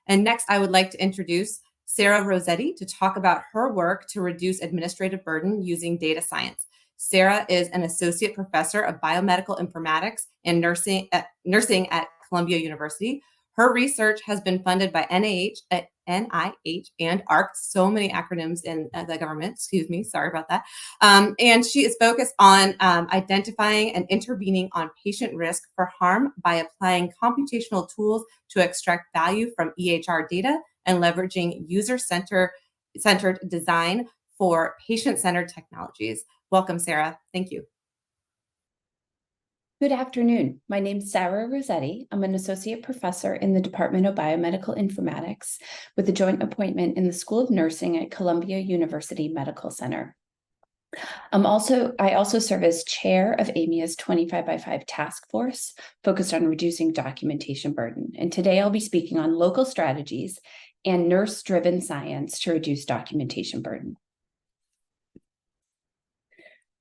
And next, I would like to introduce Sarah Rossetti to talk about her work to reduce administrative burden using data science. Sarah is an associate professor of biomedical informatics and nursing at Columbia University. Her research has been funded by NIH and ARC, so many acronyms in the government, excuse me, sorry about that. And she is focused on identifying and intervening on patient risk for harm by applying computational tools to extract value from EHR data and leveraging user-centered design for patient-centered technologies. Welcome, Sarah. Thank you. Good afternoon. My name is Sarah Rossetti. I'm an associate professor in the Department of Biomedical Informatics with a joint appointment in the School of Nursing at Columbia University Medical Center. I also serve as chair of AMIA's 25x5 task force focused on reducing documentation burden. And today I'll be speaking on local strategies and nurse-driven science to reduce documentation burden.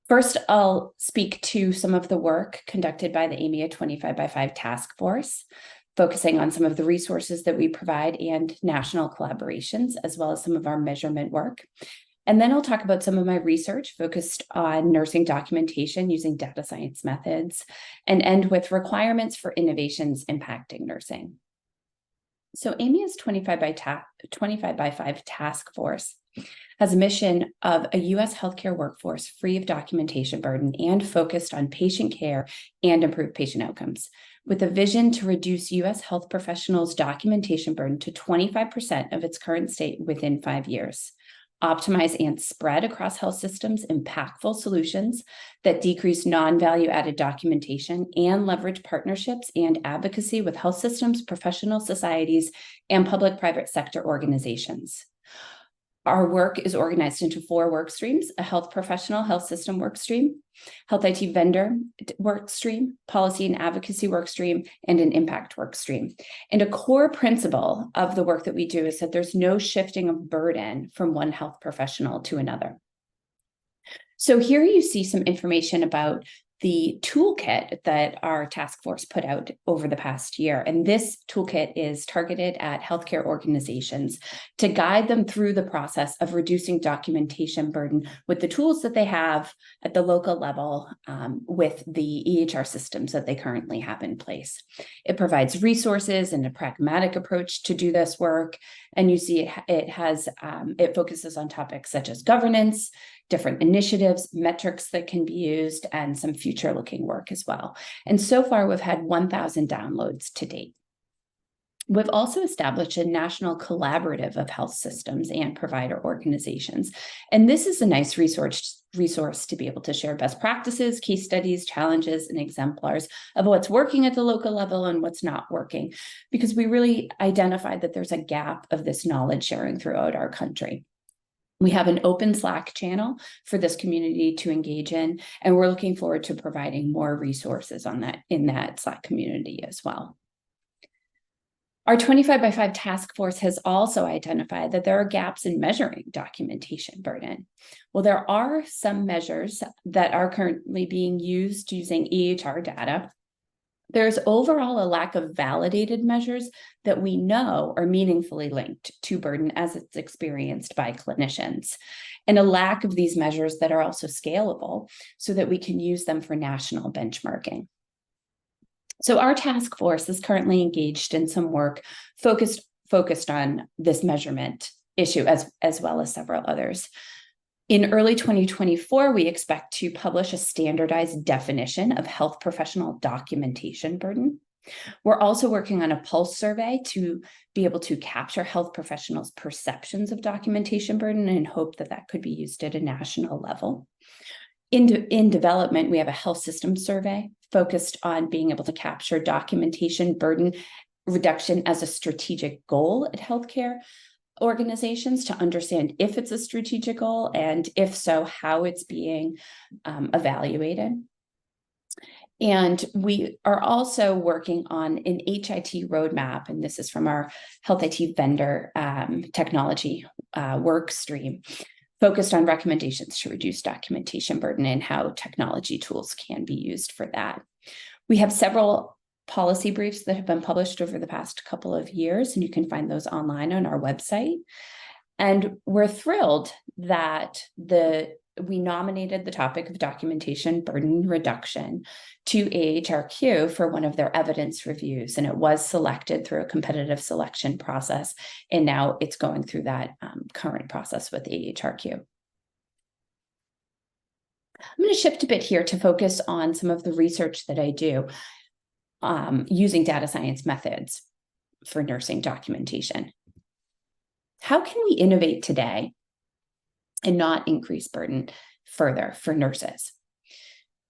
First, I'll speak to some of the work conducted by the AMIA 25x5 task force, focusing on some of the resources that we provide and national collaborations, as well as some of our measurement work. And then I'll talk about some of my research focused on nursing documentation using data science methods, and end with requirements for innovations impacting nursing. So AMIA's 25x5 task force has a mission of a U.S. healthcare workforce free of documentation burden and focused on patient care and improved patient outcomes, with a vision to reduce U.S. health professionals' documentation burden to 25% of its current state within 5 years. Optimize and spread across health systems impactful solutions that decrease non-value added documentation and leverage partnerships and advocacy with health systems, professional societies, and public-private sector organizations. Our work is organized into 4 work streams: a health professional, health system work stream, health IT vendor work stream, policy and advocacy work stream, and an impact work stream. And a core principle of the work that we do is that there's no shifting of burden from one health professional to another. So here you see some information about the toolkit that our task force put out over the past year. And this toolkit is targeted at healthcare organizations to guide them through the process of reducing documentation burden with the tools that they have at the local level with the EHR systems that they currently have in place. It provides resources and a pragmatic approach to do this work. And you see it focuses on topics such as governance, different initiatives, metrics that can be used, and some future-looking work as well. And so far, we've had 1,000 downloads to date. We've also established a national collaborative of health systems and provider organizations. And this is a nice resource to be able to share best practices, case studies, challenges, and exemplars of what's working at the local level and what's not working, because we really identified that there's a gap of this knowledge sharing throughout our country. We have an open Slack channel for this community to engage in, and we're looking forward to providing more resources on that in that Slack community as well. Our 25x5 task force has also identified that there are gaps in measuring documentation burden. Well, there are some measures that are currently being used using EHR data. There's overall a lack of validated measures that we know are meaningfully linked to burden as it's experienced by clinicians, and a lack of these measures that are also scalable so that we can use them for national benchmarking. So our task force is currently engaged in some work focused on this measurement issue as well as several others. In early 2024, we expect to publish a standardized definition of health professional documentation burden. We're also working on a pulse survey to be able to capture health professionals' perceptions of documentation burden and hope that that could be used at a national level. In development, we have a health system survey focused on being able to capture documentation burden reduction as a strategic goal at healthcare organizations to understand if it's a strategic goal, and if so, how it's being evaluated. And we are also working on an HIT roadmap, and this is from our health IT vendor technology work stream, focused on recommendations to reduce documentation burden and how technology tools can be used for that. We have several policy briefs that have been published over the past couple of years, and you can find those online on our website. And we're thrilled that we nominated the topic of documentation burden reduction to AHRQ for one of their evidence reviews, and it was selected through a competitive selection process, and now it's going through that current process with AHRQ. I'm going to shift a bit here to focus on some of the research that I do using data science methods for nursing documentation. How can we innovate today and not increase burden further for nurses?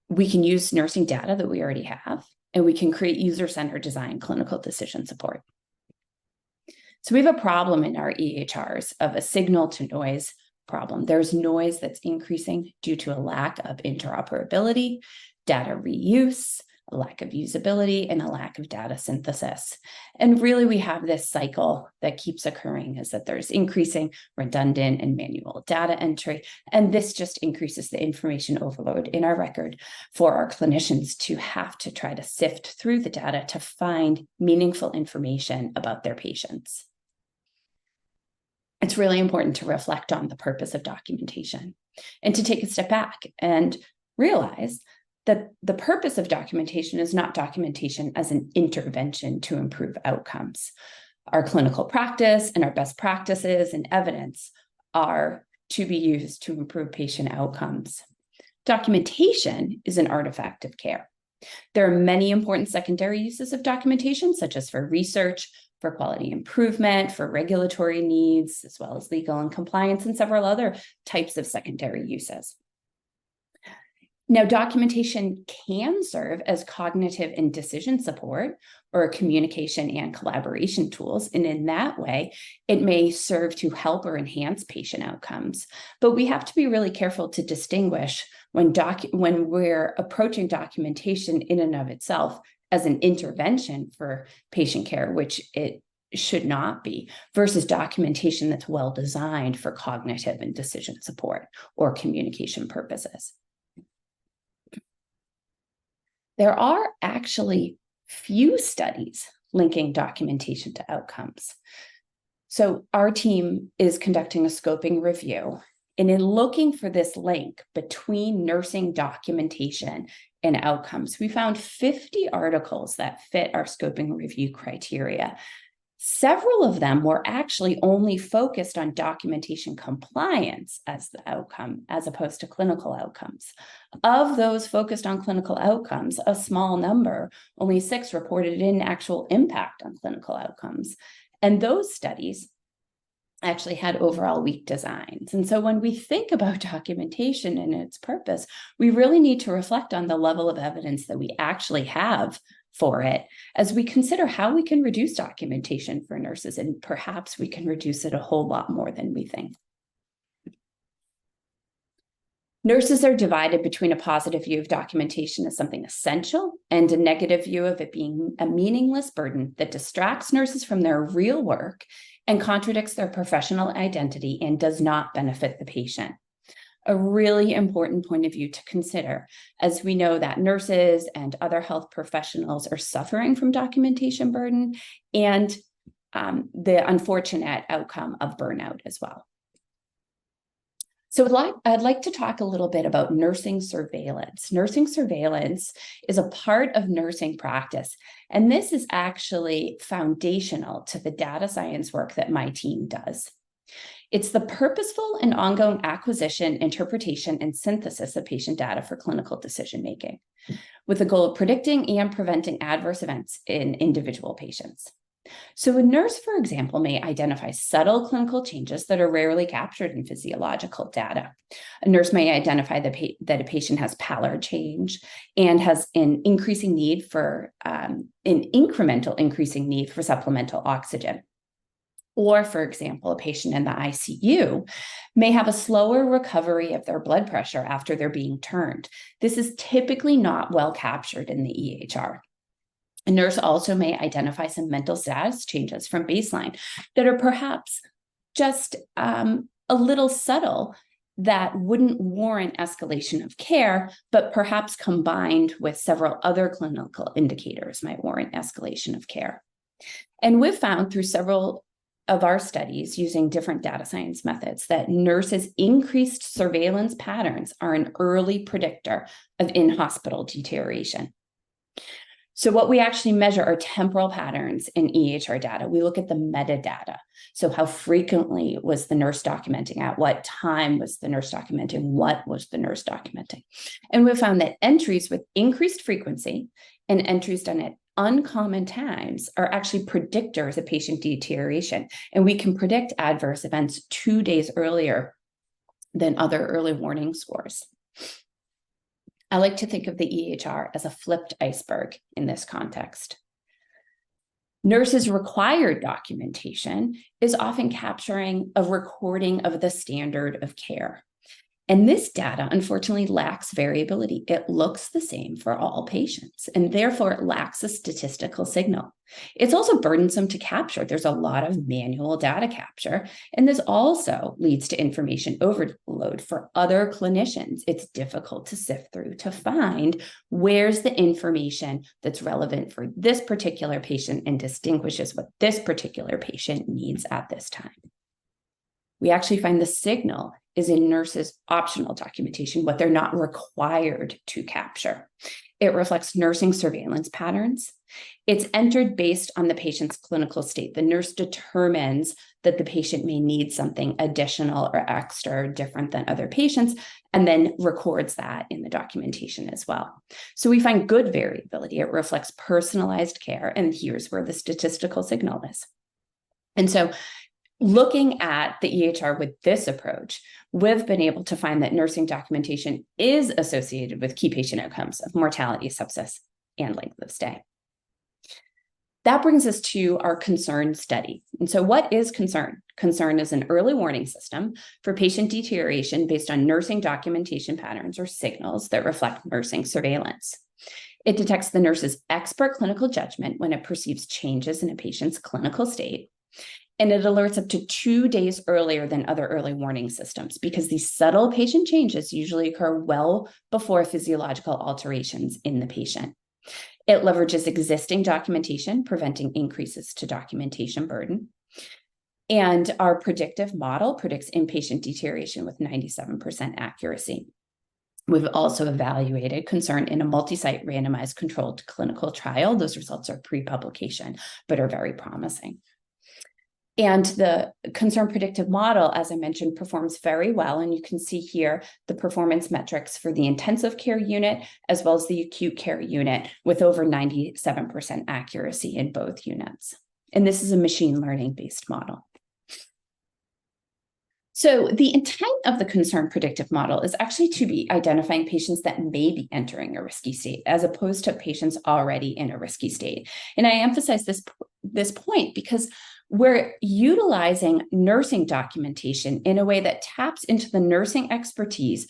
We can use nursing data that we already have, and we can create user-centered design clinical decision support. So we have a problem in our EHRs of a signal to noise problem. There's noise that's increasing due to a lack of interoperability, data reuse, a lack of usability, and a lack of data synthesis. And really, we have this cycle that keeps occurring, is that there's increasing redundant and manual data entry, and this just increases the information overload in our record for our clinicians to have to try to sift through the data to find meaningful information about their patients. It's really important to reflect on the purpose of documentation and to take a step back and realize that the purpose of documentation is not documentation as an intervention to improve outcomes. Our clinical practice and our best practices and evidence are to be used to improve patient outcomes. Documentation is an artifact of care. There are many important secondary uses of documentation, such as for research, for quality improvement, for regulatory needs, as well as legal and compliance, and several other types of secondary uses. Now, documentation can serve as cognitive and decision support or communication and collaboration tools. And in that way, it may serve to help or enhance patient outcomes. But we have to be really careful to distinguish when we're approaching documentation in and of itself as an intervention for patient care, which it should not be, versus documentation that's well designed for cognitive and decision support or communication purposes. There are actually few studies linking documentation to outcomes. So our team is conducting a scoping review, and in looking for this link between nursing documentation and outcomes, we found 50 articles that fit our scoping review criteria. Several of them were actually only focused on documentation compliance as the outcome, as opposed to clinical outcomes. Of those focused on clinical outcomes, a small number, only 6, reported an actual impact on clinical outcomes. And those studies actually had overall weak designs. And so when we think about documentation and its purpose, we really need to reflect on the level of evidence that we actually have for it as we consider how we can reduce documentation for nurses, and perhaps we can reduce it a whole lot more than we think. Nurses are divided between a positive view of documentation as something essential and a negative view of it being a meaningless burden that distracts nurses from their real work and contradicts their professional identity and does not benefit the patient. A really important point of view to consider, as we know that nurses and other health professionals are suffering from documentation burden and the unfortunate outcome of burnout as well. So I'd like to talk a little bit about nursing surveillance. Nursing surveillance is a part of nursing practice, and this is actually foundational to the data science work that my team does. It's the purposeful and ongoing acquisition, interpretation, and synthesis of patient data for clinical decision-making, with the goal of predicting and preventing adverse events in individual patients. So a nurse, for example, may identify subtle clinical changes that are rarely captured in physiological data. A nurse may identify that a patient has pallor change and has an increasing need for an incremental increasing need for supplemental oxygen. Or, for example, a patient in the ICU may have a slower recovery of their blood pressure after they're being turned. This is typically not well captured in the EHR. A nurse also may identify some mental status changes from baseline that are perhaps just a little subtle that wouldn't warrant escalation of care, but perhaps combined with several other clinical indicators might warrant escalation of care. And we've found through several of our studies using different data science methods that nurses' increased surveillance patterns are an early predictor of in-hospital deterioration. So what we actually measure are temporal patterns in EHR data. We look at the metadata. So how frequently was the nurse documenting? At what time was the nurse documenting? What was the nurse documenting? And we found that entries with increased frequency and entries done at uncommon times are actually predictors of patient deterioration. And we can predict adverse events 2 days earlier than other early warning scores. I like to think of the EHR as a flipped iceberg in this context. Nurses' required documentation is often capturing a recording of the standard of care. And this data, unfortunately, lacks variability. It looks the same for all patients, and therefore it lacks a statistical signal. It's also burdensome to capture. There's a lot of manual data capture, and this also leads to information overload for other clinicians. It's difficult to sift through to find where's the information that's relevant for this particular patient and distinguishes what this particular patient needs at this time. We actually find the signal is in nurses' optional documentation, what they're not required to capture. It reflects nursing surveillance patterns. It's entered based on the patient's clinical state. The nurse determines that the patient may need something additional or extra or different than other patients, and then records that in the documentation as well. So we find good variability. It reflects personalized care, and here's where the statistical signal is. And so looking at the EHR with this approach, we've been able to find that nursing documentation is associated with key patient outcomes of mortality, sepsis, and length of stay. That brings us to our CONCERN study. And so what is CONCERN? CONCERN is an early warning system for patient deterioration based on nursing documentation patterns or signals that reflect nursing surveillance. It detects the nurse's expert clinical judgment when it perceives changes in a patient's clinical state. And it alerts up to 2 days earlier than other early warning systems because these subtle patient changes usually occur well before physiological alterations in the patient. It leverages existing documentation, preventing increases to documentation burden. And our predictive model predicts inpatient deterioration with 97% accuracy. We've also evaluated CONCERN in a multi-site randomized controlled clinical trial. Those results are pre-publication, but are very promising. And the CONCERN predictive model, as I mentioned, performs very well. And you can see here the performance metrics for the intensive care unit as well as the acute care unit with over 97% accuracy in both units. And this is a machine learning based model. So the intent of the CONCERN predictive model is actually to be identifying patients that may be entering a risky state as opposed to patients already in a risky state. And I emphasize this point because we're utilizing nursing documentation in a way that taps into the nursing expertise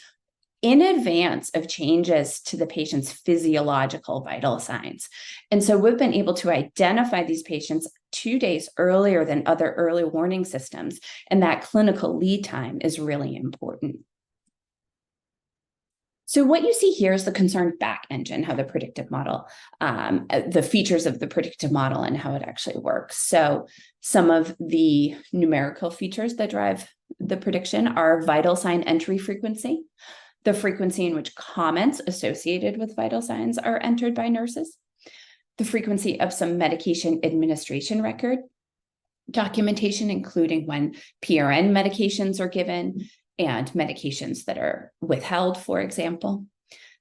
in advance of changes to the patient's physiological vital signs. And so we've been able to identify these patients 2 days earlier than other early warning systems, and that clinical lead time is really important. So what you see here is the CONCERN back engine, how the predictive model, the features of the predictive model and how it actually works. So some of the numerical features that drive the prediction are vital sign entry frequency, the frequency in which comments associated with vital signs are entered by nurses, the frequency of some medication administration record documentation, including when PRN medications are given, and medications that are withheld, for example,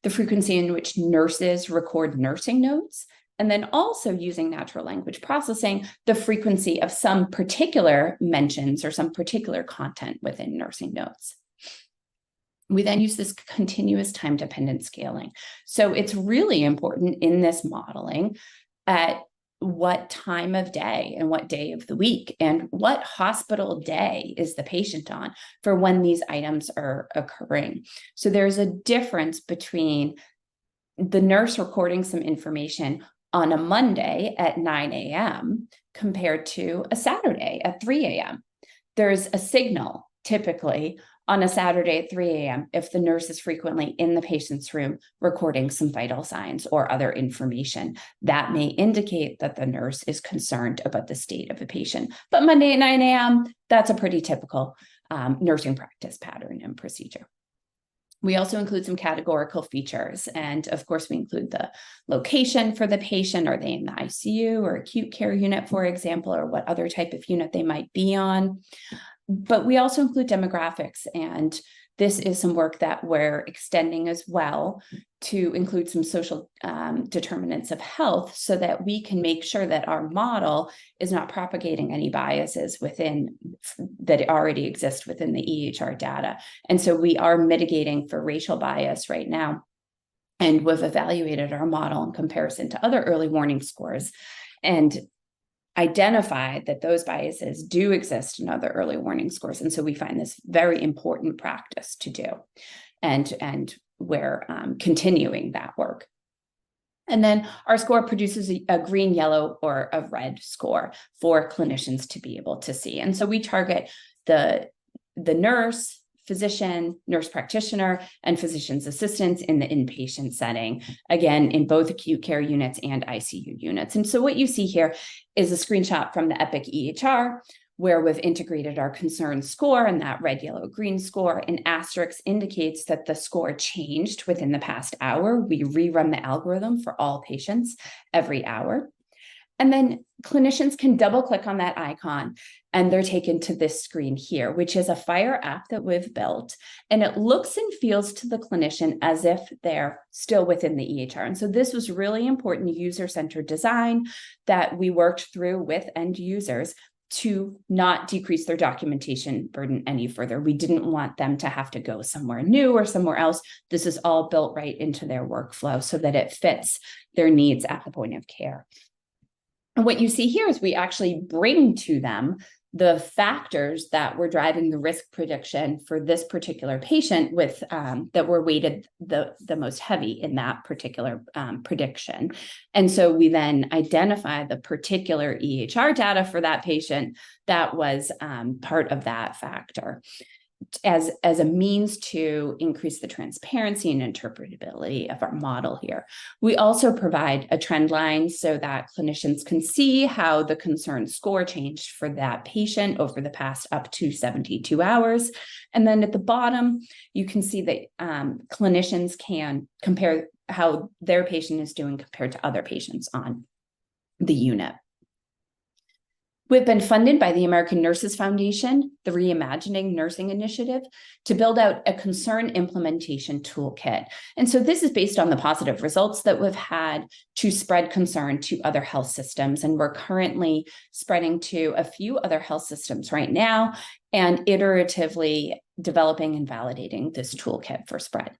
the frequency in which nurses record nursing notes, and then also using natural language processing, the frequency of some particular mentions or some particular content within nursing notes. We then use this continuous time-dependent scaling. So it's really important in this modeling at what time of day and what day of the week and what hospital day is the patient on for when these items are occurring. So there's a difference between the nurse recording some information on a Monday at 9 a.m. compared to a Saturday at 3 a.m. There's a signal typically on a Saturday at 3 a.m. if the nurse is frequently in the patient's room recording some vital signs or other information. That may indicate that the nurse is concerned about the state of the patient. But Monday at 9 a.m., that's a pretty typical nursing practice pattern and procedure. We also include some categorical features. And of course, we include the location for the patient. Are they in the ICU or acute care unit, for example, or what other type of unit they might be on? But we also include demographics, and this is some work that we're extending as well to include some social determinants of health so that we can make sure that our model is not propagating any biases within that already exist within the EHR data. And so we are mitigating for racial bias right now. And we've evaluated our model in comparison to other early warning scores and identified that those biases do exist in other early warning scores. And so we find this very important practice to do. And we're continuing that work. And then our score produces a green, yellow, or a red score for clinicians to be able to see. And so we target the nurse, physician, nurse practitioner, and physician's assistants in the inpatient setting, again, in both acute care units and ICU units. And so what you see here is a screenshot from the Epic EHR, where we've integrated our concern score and that red, yellow, green score. An asterisk indicates that the score changed within the past hour. We rerun the algorithm for all patients every hour. And then clinicians can double click on that icon and they're taken to this screen here, which is a FHIR app that we've built. And it looks and feels to the clinician as if they're still within the EHR. And so this was really important user-centered design that we worked through with end users to not decrease their documentation burden any further. We didn't want them to have to go somewhere new or somewhere else. This is all built right into their workflow so that it fits their needs at the point of care. And what you see here is we actually bring to them the factors that were driving the risk prediction for this particular patient with that were weighted the most heavy in that particular prediction. And so we then identify the particular EHR data for that patient that was part of that factor as a means to increase the transparency and interpretability of our model here. We also provide a trend line so that clinicians can see how the concern score changed for that patient over the past up to 72 hours. And then at the bottom, you can see that clinicians can compare how their patient is doing compared to other patients on the unit. We've been funded by the American Nurses Foundation, the Reimagining Nursing Initiative, to build out a concern implementation toolkit. And so this is based on the positive results that we've had to spread concern to other health systems. And we're currently spreading to a few other health systems right now and iteratively developing and validating this toolkit for spread.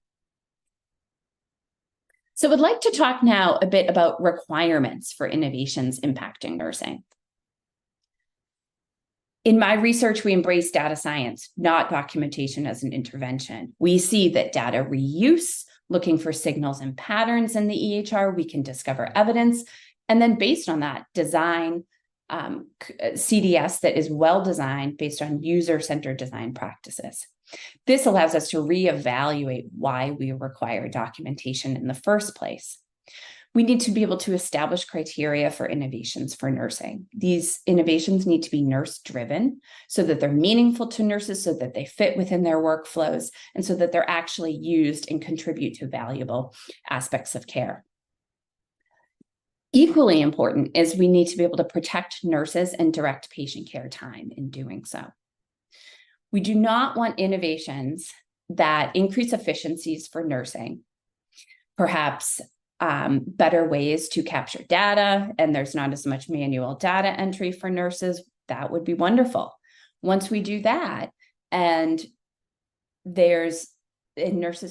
So I'd like to talk now a bit about requirements for innovations impacting nursing. In my research, we embrace data science, not documentation as an intervention. We see that data reuse, looking for signals and patterns in the EHR, we can discover evidence, and then based on that, design CDS that is well designed based on user-centered design practices. This allows us to reevaluate why we require documentation in the first place. We need to be able to establish criteria for innovations for nursing. These innovations need to be nurse-driven so that they're meaningful to nurses, so that they fit within their workflows, and so that they're actually used and contribute to valuable aspects of care. Equally important is we need to be able to protect nurses and direct patient care time in doing so. We do not want innovations that increase efficiencies for nursing, perhaps better ways to capture data, and there's not as much manual data entry for nurses. That would be wonderful. Once we do that, and nurses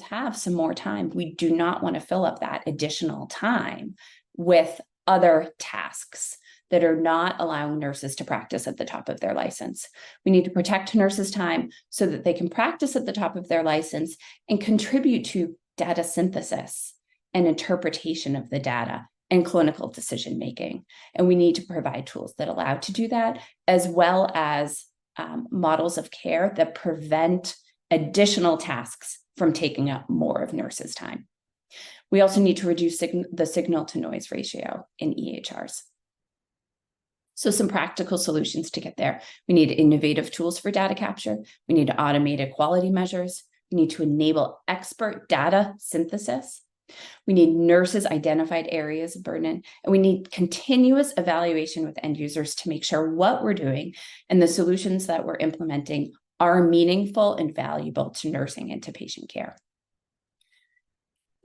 have some more time, we do not want to fill up that additional time with other tasks that are not allowing nurses to practice at the top of their license. We need to protect nurses' time so that they can practice at the top of their license and contribute to data synthesis and interpretation of the data and clinical decision-making. And we need to provide tools that allow to do that, as well as models of care that prevent additional tasks from taking up more of nurses' time. We also need to reduce the signal to noise ratio in EHRs. So some practical solutions to get there. We need innovative tools for data capture. We need automated quality measures. We need to enable expert data synthesis. We need nurses identified areas of burden, and we need continuous evaluation with end users to make sure what we're doing and the solutions that we're implementing are meaningful and valuable to nursing and to patient care.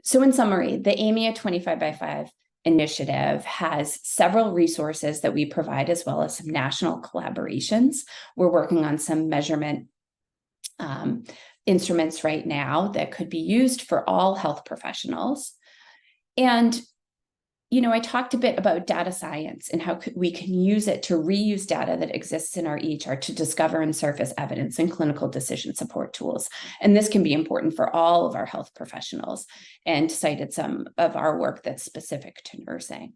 So in summary, the AMIA 25x5 initiative has several resources that we provide, as well as some national collaborations. We're working on some measurement instruments right now that could be used for all health professionals. And, you know, I talked a bit about data science and how we can use it to reuse data that exists in our EHR to discover and surface evidence and clinical decision support tools. And this can be important for all of our health professionals, and cited some of our work that's specific to nursing.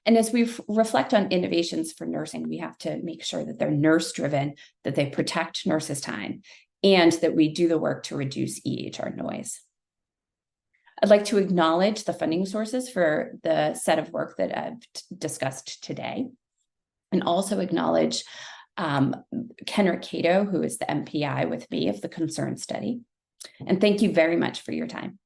And as we reflect on innovations for nursing, we have to make sure that they're nurse-driven, that they protect nurses' time, and that we do the work to reduce EHR noise. I'd like to acknowledge the funding sources for the set of work that I've discussed today, and also acknowledge Kenrick Cato, who is the MPI with me of the CONCERN study. And thank you very much for your time.